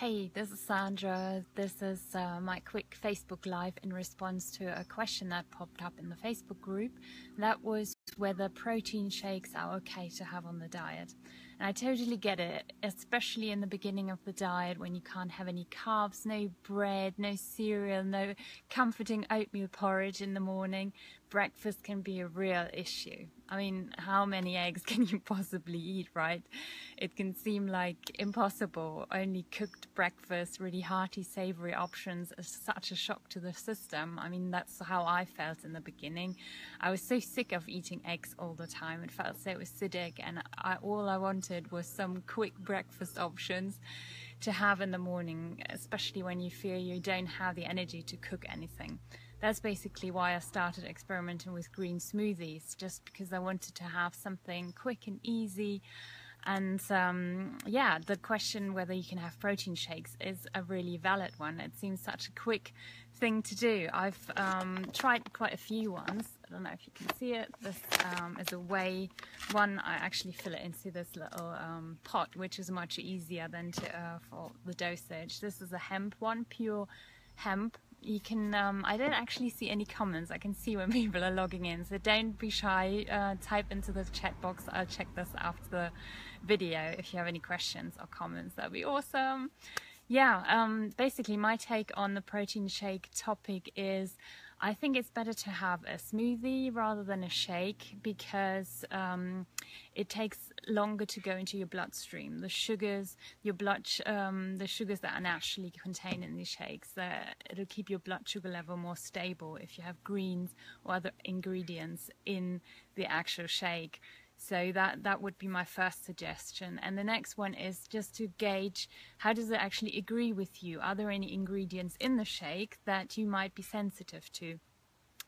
Hey, this is Sandra. This is my quick Facebook Live in response to a question that popped up in the Facebook group. That was whether protein shakes are okay to have on the diet. And I totally get it, especially in the beginning of the diet when you can't have any carbs, no bread, no cereal, no comforting oatmeal porridge in the morning. Breakfast can be a real issue. I mean, how many eggs can you possibly eat, right? It can seem like impossible. Only cooked breakfast, really hearty, savory options is such a shock to the system. I mean, that's how I felt in the beginning. I was so sick of eating eggs all the time. It felt so acidic, and all I wanted was some quick breakfast options to have in the morning, especially when you feel you don't have the energy to cook anything. That's basically why I started experimenting with green smoothies, just because I wanted to have something quick and easy. And yeah, the question whether you can have protein shakes is a really valid one. It seems such a quick thing to do. I've tried quite a few ones. I don't know if you can see it. This is a whey one. I actually fill it into this little pot, which is much easier than for the dosage. This is a hemp one, pure hemp. You can, I don't actually see any comments. I can see when people are logging in, so don't be shy. Type into the chat box. I'll check this after the video if you have any questions or comments. That'd be awesome. Yeah, basically my take on the protein shake topic is I think it's better to have a smoothie rather than a shake because it takes longer to go into your bloodstream. The sugars, the sugars that are naturally contained in these shakes, it'll keep your blood sugar level more stable if you have greens or other ingredients in the actual shake. So that would be my first suggestion. And the next one is just to gauge, how does it actually agree with you? Are there any ingredients in the shake that you might be sensitive to?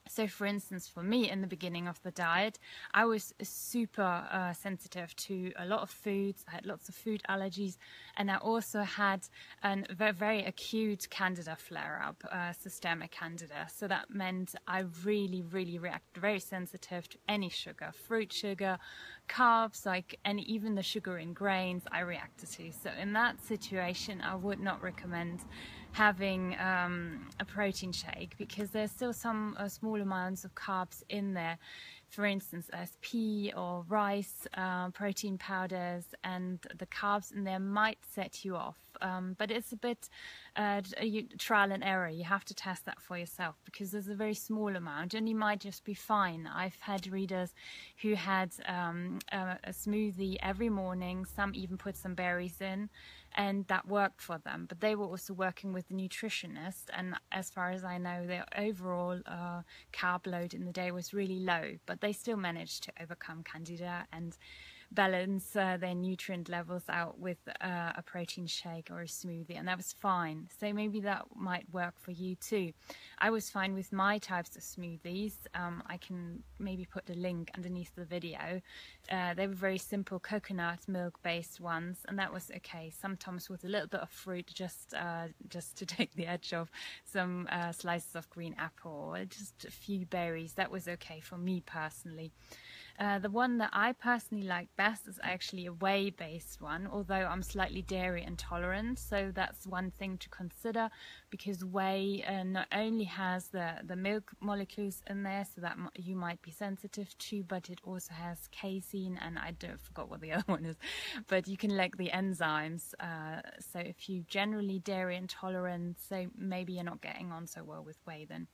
So for instance, for me in the beginning of the diet, I was super sensitive to a lot of foods. I had lots of food allergies, and I also had a very acute Candida flare-up, systemic Candida. So that meant I really reacted very sensitive to any sugar, fruit sugar, carbs, and even the sugar in grains I reacted to. So in that situation, I would not recommend having a protein shake because there's still some small amounts of carbs in there, for instance as pea or rice, protein powders, and the carbs in there might set you off, but it's a bit trial and error. You have to test that for yourself because there's a very small amount and you might just be fine. I've had readers who had a smoothie every morning, some even put some berries in, and that worked for them, but they were also working with the nutritionist, and as far as I know, their overall carb load in the day was really low, but they still managed to overcome Candida and balance their nutrient levels out with a protein shake or a smoothie, and that was fine. So maybe that might work for you too. I was fine with my types of smoothies. I can maybe put a link underneath the video. They were very simple coconut milk based ones, and that was okay. Sometimes with a little bit of fruit, just to take the edge off, some slices of green apple, or just a few berries. That was okay for me personally. The one that I personally like best is actually a whey-based one, although I'm slightly dairy intolerant, so that's one thing to consider, because whey not only has the milk molecules in there, so that you might be sensitive to, but it also has casein, and I forgot what the other one is, but you can lack the enzymes, so if you generally dairy intolerant, so maybe you're not getting on so well with whey then.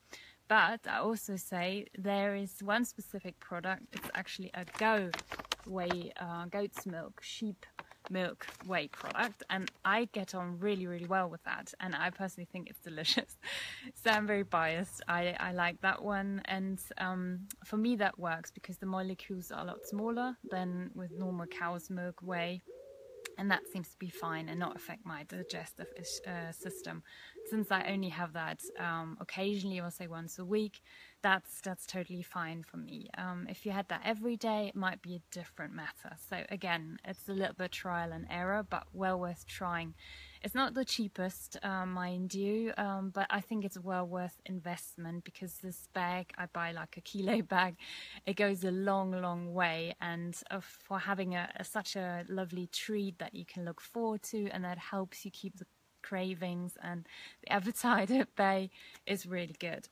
But I also say there is one specific product. It's actually a goat's milk, sheep milk whey product, and I get on really well with that, and I personally think it's delicious. So I'm very biased. I like that one, and for me that works because the molecules are a lot smaller than with normal cow's milk whey. And that seems to be fine and not affect my digestive system. Since I only have that occasionally, or say once a week, that's totally fine for me. If you had that every day, it might be a different matter. So again, it's a little bit trial and error, but well worth trying. It's not the cheapest, mind you, but I think it's well worth investment because this bag, I buy like a kilo bag, it goes a long way, and for having such a lovely treat that you can look forward to, and that helps you keep the cravings and the appetite at bay is really good.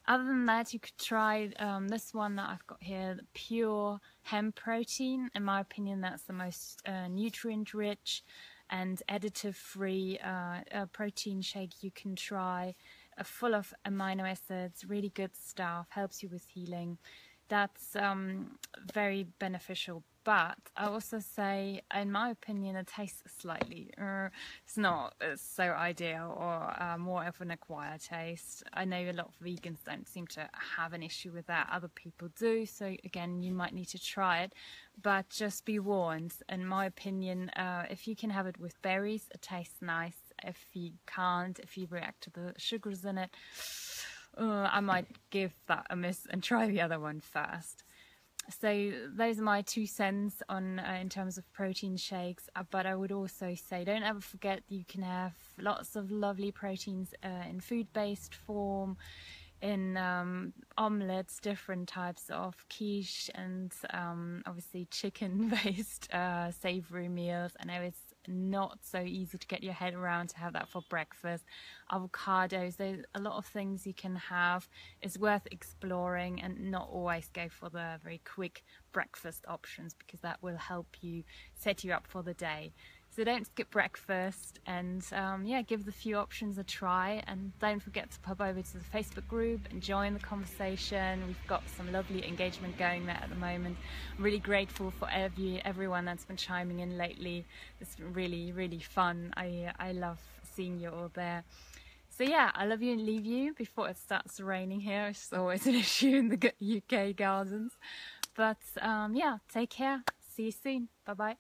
Other than that, you could try this one that I've got here, the pure hemp protein. In my opinion, that's the most nutrient-rich and additive-free protein shake you can try. Full of amino acids, really good stuff, helps you with healing. That's very beneficial. But I also say, in my opinion, it tastes slightly, it's not so ideal, or more of an acquired taste. I know a lot of vegans don't seem to have an issue with that. Other people do. So again, you might need to try it, but just be warned. In my opinion, if you can have it with berries, it tastes nice. If you can't, if you react to the sugars in it, I might give that a miss and try the other one first. So those are my 2 cents on in terms of protein shakes, but I would also say don't ever forget you can have lots of lovely proteins in food-based form, in omelets, different types of quiche, and obviously chicken-based savory meals. I know it's not so easy to get your head around to have that for breakfast. Avocados, there's a lot of things you can have. It's worth exploring, and not always go for the very quick breakfast options, because that will help you set you up for the day. So don't skip breakfast, and yeah, give the few options a try, and don't forget to pop over to the Facebook group and join the conversation. We've got some lovely engagement going there at the moment. I'm really grateful for everyone that's been chiming in lately. It's been really, really fun. I love seeing you all there. So yeah, I love you and leave you before it starts raining here. It's always an issue in the UK gardens. But yeah, take care. See you soon. Bye-bye.